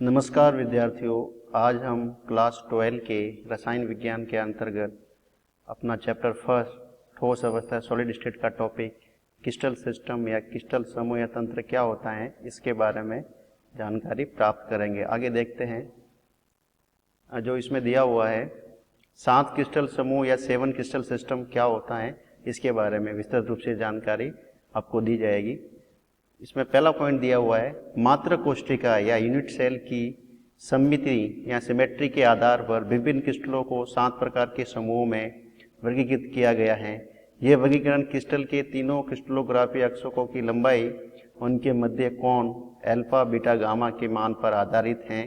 नमस्कार विद्यार्थियों, आज हम क्लास 12 के रसायन विज्ञान के अंतर्गत अपना चैप्टर फर्स्ट ठोस अवस्था सॉलिड स्टेट का टॉपिक क्रिस्टल सिस्टम या क्रिस्टल समूह या तंत्र क्या होता है इसके बारे में जानकारी प्राप्त करेंगे। आगे देखते हैं जो इसमें दिया हुआ है 7 क्रिस्टल समूह या 7 क्रिस्टल सिस्टम क्या होता है इसके बारे में विस्तृत रूप से जानकारी आपको दी जाएगी। इसमें पहला पॉइंट दिया हुआ है मात्र कोशिका या यूनिट सेल की सममिति या सिमेट्री के आधार पर विभिन्न क्रिस्टलों को 7 प्रकार के समूहों में वर्गीकृत किया गया है। यह वर्गीकरण क्रिस्टल के तीनों क्रिस्टलोग्राफी अक्षों की लंबाई, उनके मध्य कोण अल्फा बीटा गामा के मान पर आधारित है।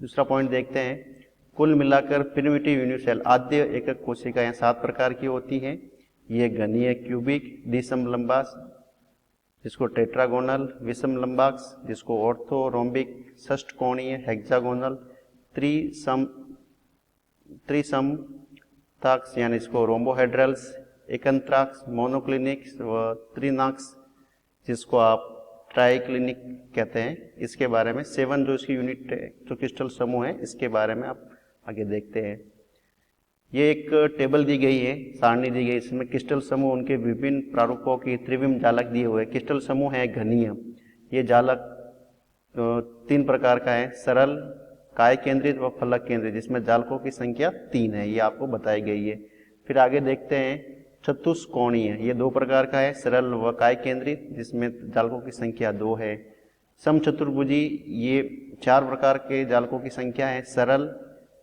दूसरा पॉइंट देखते हैं, कुल मिलाकर प्रिमिटिव यूनिट सेल आद्य एकक कोशिकाएं 7 प्रकार की होती हैं। ये घनीय क्यूबिक द्विसमलंबाक्ष जिसको टेट्रागोनल, विषम लंबाक्ष जिसको ऑर्थोरोम्बिक, षष्ठकोणीय हेक्सागोनल, त्रिसमताक्ष यानी इसको रोम्बोहेड्रल्स, एकंत्राक्ष, मोनोक्लिनिक्स व त्रिनाक्ष जिसको आप ट्राइक्लिनिक कहते हैं। इसके बारे में 7 जो इसकी यूनिट जो क्रिस्टल समूह है इसके बारे में आप आगे देखते हैं। ये एक टेबल दी गई है, सारणी दी गई, इसमें क्रिस्टल समूह उनके विभिन्न प्रारूपों की त्रिविम जालक दिए हुए। क्रिस्टल समूह है घनीय, ये जालक 3 प्रकार का है, सरल, काय केंद्रित व फलक केंद्रित, जिसमें जालकों की संख्या 3 है, ये आपको बताई गई है। फिर आगे देखते हैं चतुष्कोणीय, ये 2 प्रकार का है, सरल व काय केंद्रित जिसमें जालकों की संख्या 2 है। समचतुर्भुजी, ये 4 प्रकार के जालकों की संख्या है, सरल,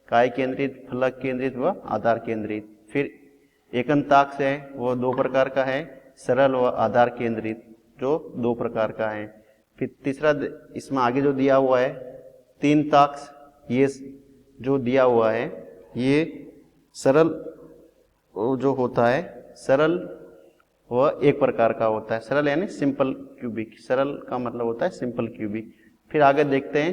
काय केंद्रित, फलक केंद्रित व आधार केंद्रित। फिर एकंताक्ष है, वो 2 प्रकार का है, सरल व आधार केंद्रित जो 2 प्रकार का है। फिर तीसरा इसमें आगे जो दिया हुआ है तीन ताक्ष, ये जो दिया हुआ है ये सरल जो होता है, सरल व 1 प्रकार का होता है। सरल यानी सिंपल क्यूबिक, सरल का मतलब होता है सिंपल क्यूबिक। फिर आगे देखते हैं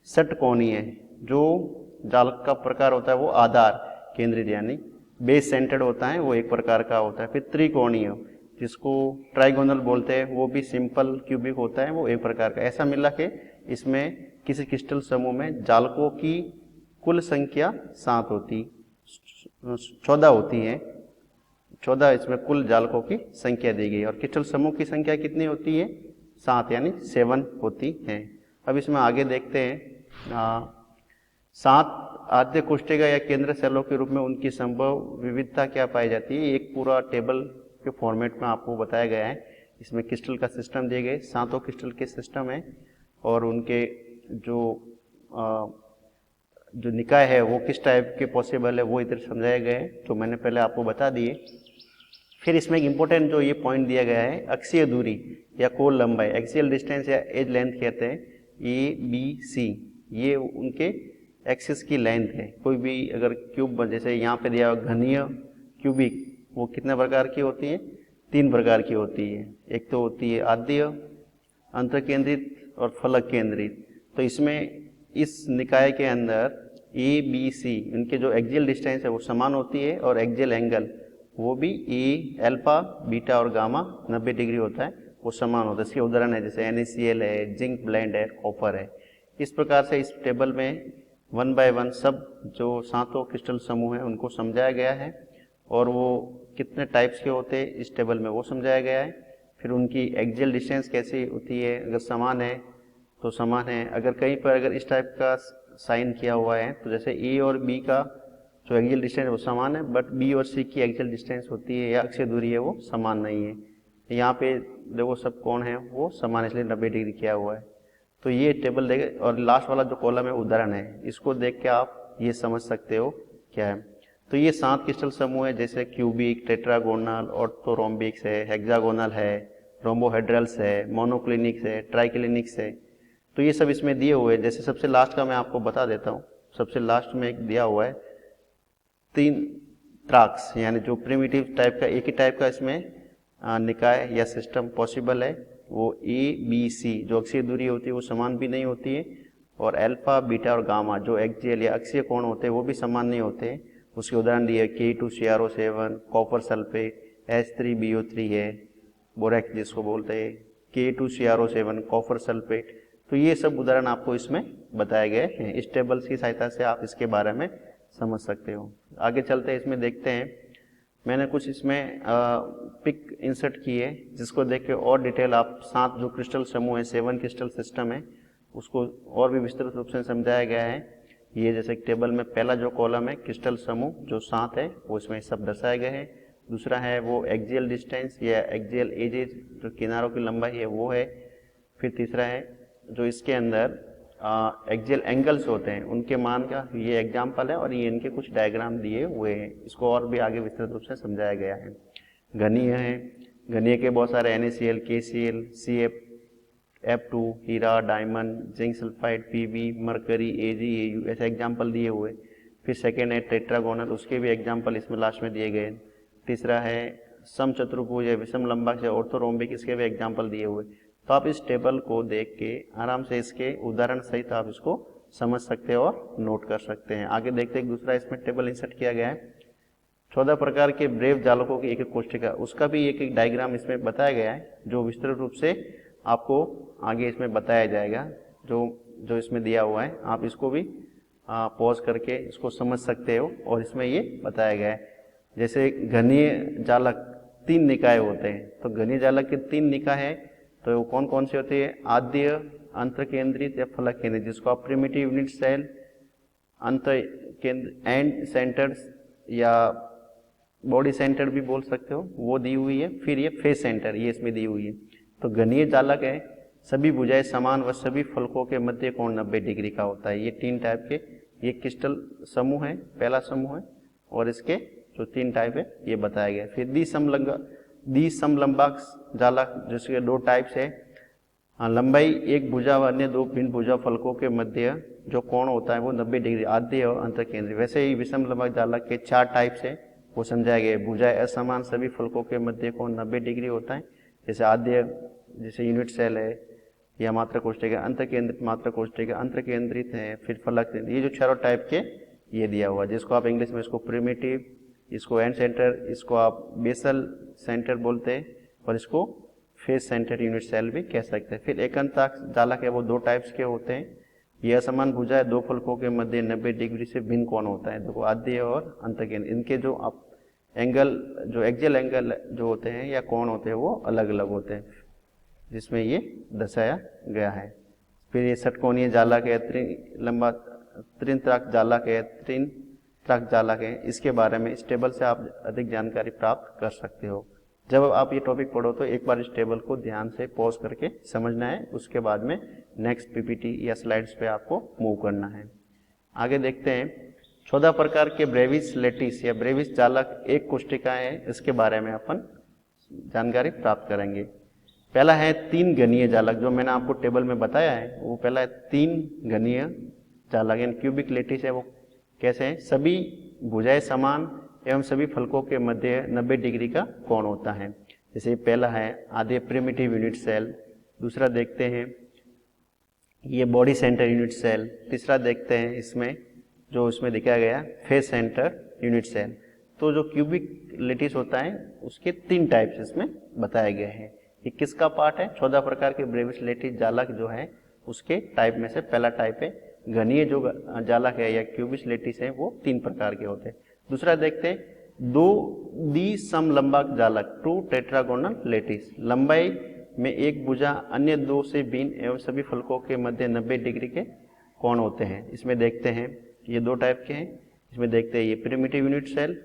षटकोणीय, जो जालक का प्रकार होता है वो आधार केंद्रित यानी बेस सेंटर्ड होता है, वो 1 प्रकार का होता है। फिर त्रिकोणीय जिसको ट्राइगोनल बोलते हैं, वो भी सिंपल क्यूबिक होता है, वो 1 प्रकार का। ऐसा मिला के इसमें किसी क्रिस्टल समूह में जालकों की कुल संख्या 7 होती 14 होती है, 14 इसमें कुल जालकों की संख्या दी गई। और क्रिस्टल समूह की संख्या कितनी होती है? 7 यानी 7 होती है। अब इसमें आगे देखते हैं 7 आद्य कोशिका या केंद्र सेलों के रूप में उनकी संभव विविधता क्या पाई जाती है। एक पूरा टेबल के फॉर्मेट में आपको बताया गया है। इसमें क्रिस्टल का सिस्टम दिए गए, 7 क्रिस्टल के सिस्टम है और उनके जो निकाय है वो किस टाइप के पॉसिबल है वो इधर समझाए गए हैं, जो मैंने पहले आपको बता दिए। फिर इसमें एक इम्पोर्टेंट जो ये पॉइंट दिया गया है, अक्षीय दूरी या कोण लंबाई, एक्सियल डिस्टेंस या एज लेंथ कहते हैं, ABC, ये उनके एक्सिस की लेंथ है। कोई भी अगर क्यूब जैसे यहाँ पे दिया हुआ घनीय क्यूबिक, वो कितने प्रकार की होती है? 3 प्रकार की होती है। एक तो होती है आद्य, अंतर केंद्रित और फलक केंद्रित। तो इसमें इस निकाय के अंदर ABC इनके जो एक्सियल डिस्टेंस है वो समान होती है और एक्सियल एंगल वो भी अल्फा बीटा और गामा 90 डिग्री होता है, वो समान होता है। इसके उदाहरण है जैसे NaCl है, जिंक ब्लेंड है, कॉपर है। इस प्रकार से इस टेबल में 1 बाय 1 सब जो 7 क्रिस्टल समूह है उनको समझाया गया है और वो कितने टाइप्स के होते हैं इस टेबल में वो समझाया गया है। फिर उनकी एक्सियल डिस्टेंस कैसी होती है, अगर समान है तो समान है, अगर कहीं पर अगर इस टाइप का साइन किया हुआ है तो जैसे A और B का जो एक्सियल डिस्टेंस है वो समान है, बट B और C की एक्सियल डिस्टेंस होती है या अक्षीय दूरी है वो समान नहीं है। यहाँ पे देखो सब कोण है वो समान, इसलिए 90 डिग्री किया हुआ है। तो ये टेबल देखे और लास्ट वाला जो कॉलम है उदाहरण है, इसको देख के आप ये समझ सकते हो क्या है। तो ये 7 क्रिस्टल समूह है, जैसे क्यूबिक, टेट्रागोनल, ऑर्थोरोम्बिक्स है, हेक्सागोनल है, रोम्बोहेड्रल्स है, मोनोक्लिनिक्स है, ट्राइक्लिनिक्स है। तो ये सब इसमें दिए हुए हैं। जैसे सबसे लास्ट का मैं आपको बता देता हूँ, सबसे लास्ट में एक दिया हुआ है 3 त्राक्स, यानी जो प्रिमिटिव टाइप का एक ही टाइप का इसमें निकाय या सिस्टम पॉसिबल है। वो ABC जो अक्षीय दूरी होती है वो समान भी नहीं होती है, और अल्फा बीटा और गामा जो एक्सियल या अक्षीय कोण होते हैं वो भी समान नहीं होते हैं। उसके उदाहरण दिए K2CrO7, कॉपर सल्फेट, H3BO3 है, बोरेक्स जिसको बोलते हैं, K2CrO7, कॉपर सल्फेट। तो ये सब उदाहरण आपको इसमें बताए गए हैं। इस टेबल्स की सहायता से आप इसके बारे में समझ सकते हो। आगे चलते हैं, इसमें देखते हैं। मैंने कुछ इसमें पिक इंसर्ट की है, जिसको देख के और डिटेल आप 7 जो क्रिस्टल समूह है, 7 क्रिस्टल सिस्टम है, उसको और भी विस्तृत रूप से समझाया गया है। ये जैसे टेबल में पहला जो कॉलम है क्रिस्टल समूह जो 7 है, वो इसमें सब दर्शाए गए हैं। दूसरा है वो एक्सियल डिस्टेंस या एक्सियल एजेज, जो किनारों की लंबाई है वो है। फिर तीसरा है जो इसके अंदर एक्सियल एंगल्स होते हैं, उनके मान का ये एग्जाम्पल है और ये इनके कुछ डायग्राम दिए हुए हैं। इसको और भी आगे विस्तृत रूप से समझाया गया है। घनीय है, घनीय के बहुत सारे NaCl, KCl, CF, F2, हीरा, diamond, zinc sulphide, PB, mercury, Ag, Au, ऐसे एग्जाम्पल दिए हुए। फिर सेकेंड है टेट्रागोनल, उसके भी एग्जाम्पल इसमें लास्ट में दिए गए। तीसरा है सम चतुर्भुज या विषम लंबक या ऑर्थोरोम्बिक, इसके भी एग्जाम्पल दिए हुए। तो आप इस टेबल को देख के आराम से इसके उदाहरण सहित आप इसको समझ सकते हैं और नोट कर सकते हैं। आगे देखते हैं, दूसरा इसमें टेबल इंसर्ट किया गया है 14 प्रकार के ब्रेव जालकों की एक एक कोष्ठिका, उसका भी एक एक डायग्राम इसमें बताया गया है, जो विस्तृत रूप से आपको आगे इसमें बताया जाएगा। जो इसमें दिया हुआ है, आप इसको भी पॉज करके इसको समझ सकते हो और इसमें ये बताया गया है। जैसे घनीय जालक 3 निकाय होते हैं, तो घनीय जालक के 3 निकाय है, तो वो कौन कौन से होते हैं? आद्य, अंतर केंद्रित या फलक केंद्रित, जिसको आप प्रिमिटिव यूनिट सेल, अंतर केंद्र, एंड सेंटर्स या बॉडी सेंटर भी बोल सकते हो, वो दी हुई है। फिर ये फेस सेंटर, ये इसमें दी हुई है। तो घनीय जालक है, सभी भुजाएं समान व सभी फलकों के मध्य कोण 90 डिग्री का होता है। ये 3 टाइप के ये क्रिस्टल समूह है, पहला समूह है, और इसके जो 3 टाइप है ये बताया गया। फिर द्विसमलंबक जालक, जिसके 2 टाइप्स है। लंबाई एक भुजा व अन्य 2 भिन्न भुजा फलकों के मध्य जो कोण होता है वो 90 डिग्री, आद्य और अंतर केंद्रित। वैसे ही विषम लंबक जालक के 4 टाइप्स है, वो समझाया गया। भुजाएं असमान, सभी फलकों के मध्य कोण 90 डिग्री होता है। जैसे आद्य, जैसे यूनिट सेल है या मात्र कोष्ठिका, अंतर केंद्रित मात्र कोष्ठिका, अंतर केंद्रित है, फिर फलक, ये जो 4 टाइप के ये दिया हुआ, जिसको आप इंग्लिश में इसको प्रिमिटिव, इसको एंड सेंटर, इसको आप बेसल सेंटर बोलते हैं, और इसको फेस सेंटर यूनिट सेल भी कह सकते हैं। फिर एकंताक जालक है, वो 2 टाइप्स के होते हैं। ये असमान भुजाएं 2 फलकों के मध्य 90 डिग्री से भिन्न कोण होता है। देखो आद्य और अंतर केंद्रित, इनके जो आप एंगल, जो एक्सियल एंगल जो होते हैं या कोण होते हैं, वो अलग अलग होते हैं, जिसमें ये दर्शाया गया है। फिर ये षटकोणीय जालक है, लंबा त्रिंत्राक जालक है, त्रिंत्राक जालक है। इसके बारे में इस टेबल से आप अधिक जानकारी प्राप्त कर सकते हो। जब आप ये टॉपिक पढ़ो तो एक बार इस टेबल को ध्यान से पॉज करके समझना है, उसके बाद में नेक्स्ट PPT या स्लाइड्स पे आपको मूव करना है। आगे देखते हैं, 14 प्रकार के ब्रेविस लेटिस या ब्रेविस जालक एक कोष्ठिका है, इसके बारे में अपन जानकारी प्राप्त करेंगे। पहला है 3 घनीय जालक, जो मैंने आपको टेबल में बताया है, वो पहला है 3 घनीय जालक यानी क्यूबिक लेटिस है। वो कैसे हैं? सभी भुजाएं समान एवं सभी फलकों के मध्य 90 डिग्री का कोण होता है। जैसे पहला है आद्य प्रिमिटिव यूनिट सेल, दूसरा देखते हैं ये बॉडी सेंटर यूनिट सेल, तीसरा देखते हैं इसमें जो इसमें दिखाया गया फेस सेंटर यूनिट सेल। तो जो क्यूबिक लेटिस होता है उसके 3 टाइप्स इसमें बताए गए हैं। ये किसका पार्ट है? 14 प्रकार के ब्रेविस लेटिस जालक जो है उसके टाइप में से पहला टाइप है। घनीय जो जालक है या क्यूबिस लेटिस है वो 3 प्रकार के होते हैं। दूसरा देखते हैं 2 द्विसमलंबक जालक, 2 टेट्रागोनल लेटिस, लंबाई में एक भुजा अन्य 2 से भिन्न एवं सभी फलकों के मध्य 90 डिग्री के कोण होते हैं। इसमें देखते हैं ये 2 टाइप के हैं। इसमें देखते हैं ये प्रिमिटिव यूनिट सेल,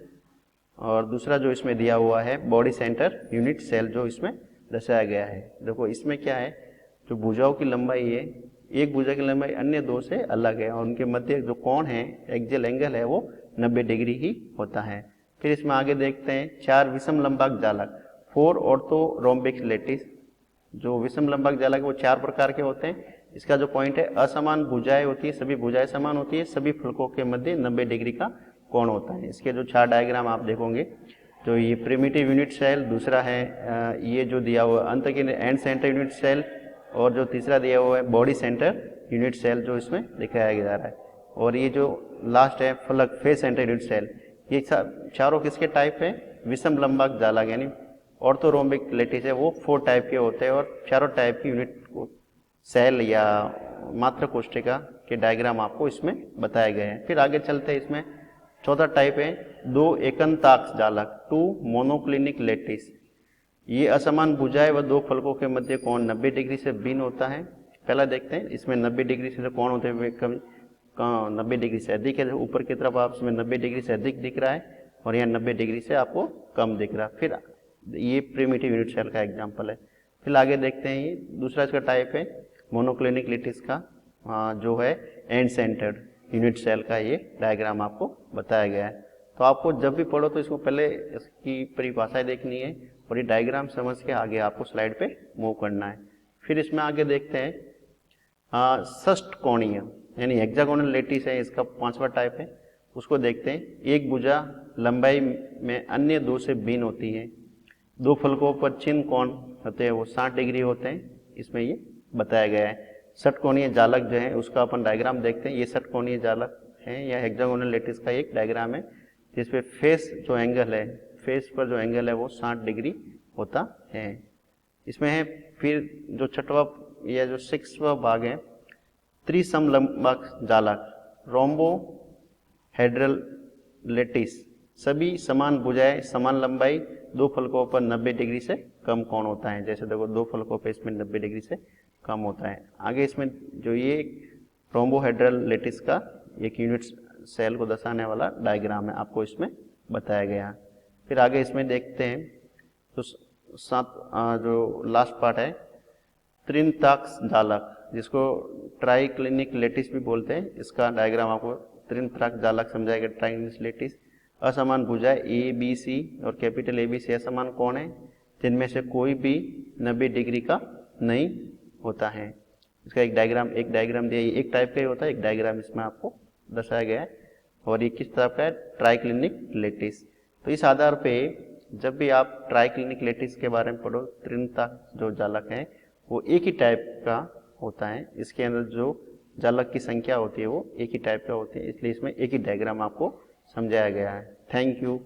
और दूसरा जो इसमें दिया हुआ है बॉडी सेंटर यूनिट सेल, जो इसमें दर्शाया गया है। देखो इसमें क्या है, जो भुजाओं की लंबाई है, एक भुजा की लंबाई अन्य 2 से अलग है, और उनके मध्य जो कोण है, एक्सियल एंगल है, वो 90 डिग्री ही होता है। फिर इसमें आगे देखते हैं 4 विषम लंबक जालक, 4 ऑर्थोरोम्बिक लेटिस। जो विषम लंबक जालक वो 4 प्रकार के होते हैं। इसका जो पॉइंट है, असमान भुजाएं होती है, सभी भुजाएं समान होती है, सभी फलकों के मध्य 90 डिग्री का कोण होता है। इसके जो 4 डायग्राम आप देखोगे, जो ये प्रिमिटिव यूनिट सेल, दूसरा है ये जो दिया हुआ अंत के एंड सेंटर यूनिट सेल, और जो तीसरा दिया हुआ है बॉडी सेंटर यूनिट सेल, जो इसमें दिखाया जा रहा है। और ये जो लास्ट है फलक फेस सेंटर यूनिट सेल, ये चारों किसके टाइप है? विषम लंबक जालक यानी ऑर्थोरोम्बिक लेटिस है, वो 4 टाइप के होते हैं, और चारों टाइप की यूनिट सेल या मात्र कोष्ठिका के डायग्राम आपको इसमें बताए गए हैं। फिर आगे चलते हैं, इसमें चौथा टाइप है 2 एकंताक्ष जालक, 2 मोनोक्लिनिक लेटिस। ये असमान भुजाएं व 2 फलकों के मध्य कोण 90 डिग्री से भिन्न होता है। पहला देखते हैं, इसमें 90 डिग्री से कोण होते हुए कम 90 डिग्री से अधिक है, ऊपर की तरफ आप इसमें 90 डिग्री से अधिक दिख रहा है और यहाँ 90 डिग्री से आपको कम दिख रहा है। फिर ये प्रिमिटिव यूनिट सेल का एग्जाम्पल है। फिर आगे देखते हैं, ये दूसरा इसका टाइप है मोनोक्लिनिक लेटिस का, जो है एंड सेंटर्ड यूनिट सेल का ये डायग्राम आपको बताया गया है। तो आपको जब भी पढ़ो तो इसको पहले इसकी परिभाषाएं देखनी है और ये डायग्राम समझ के आगे आपको स्लाइड पे मूव करना है। फिर इसमें आगे देखते हैं षष्ठकोणीय यानी हेक्सागोनल लेटिस है, इसका 5वां टाइप है, उसको देखते हैं। एक भुजा लंबाई में अन्य 2 से भिन्न होती है, 2 फलकों पर चिन्ह कोण होते हैं वो 60 डिग्री होते हैं, इसमें ये बताया गया है। षटकोणीय जालक जो है उसका अपन डायग्राम देखते हैं। ये षटकोणीय जालक है या हेक्सागोनल लेटिस का एक डायग्राम है जिसपे फेस जो एंगल है, फेस पर जो एंगल है वो 60 डिग्री होता है। इसमें है फिर जो छठवां या जो 6वां भाग है त्रिसमलंबक जालक, रोम्बो हेड्रल लेटिस। सभी समान भुजाएं, समान लंबाई, 2 फलकों पर 90 डिग्री से कम कोण होता है। जैसे देखो 2 फलकों पर इसमें 90 डिग्री से कम होता है। आगे इसमें जो ये रोम्बोहेड्रल लेटिस का एक यूनिट सेल को दर्शाने वाला डायग्राम है, आपको इसमें बताया गया। फिर आगे इसमें देखते हैं तो जो लास्ट पार्ट है त्रिनताक्ष जालक, जिसको ट्राइक्लिनिक लेटिस भी बोलते हैं। इसका डायग्राम आपको त्रिनताक्ष जालक समझाएगा। ट्राइक्लिनिक लेटिस असमान भुजाएं ए बी सी और कैपिटल ए बी सी असमान कोण है जिनमें से कोई भी 90 डिग्री का नहीं होता है। इसका एक डायग्राम दिया, एक टाइप का ही होता है, एक डायग्राम इसमें आपको दर्शाया गया है। और ये किस तरह का है, ट्राइक्लिनिक लेटिस। तो इस आधार पे जब भी आप ट्राइक्लिनिक लेटिस के बारे में पढ़ो, त्रिनताक्ष जो जालक है वो एक ही टाइप का होता है। इसके अंदर जो जालक की संख्या होती है वो एक ही टाइप का होती है, इसलिए इसमें एक ही डायग्राम आपको समझाया गया है। Thank you.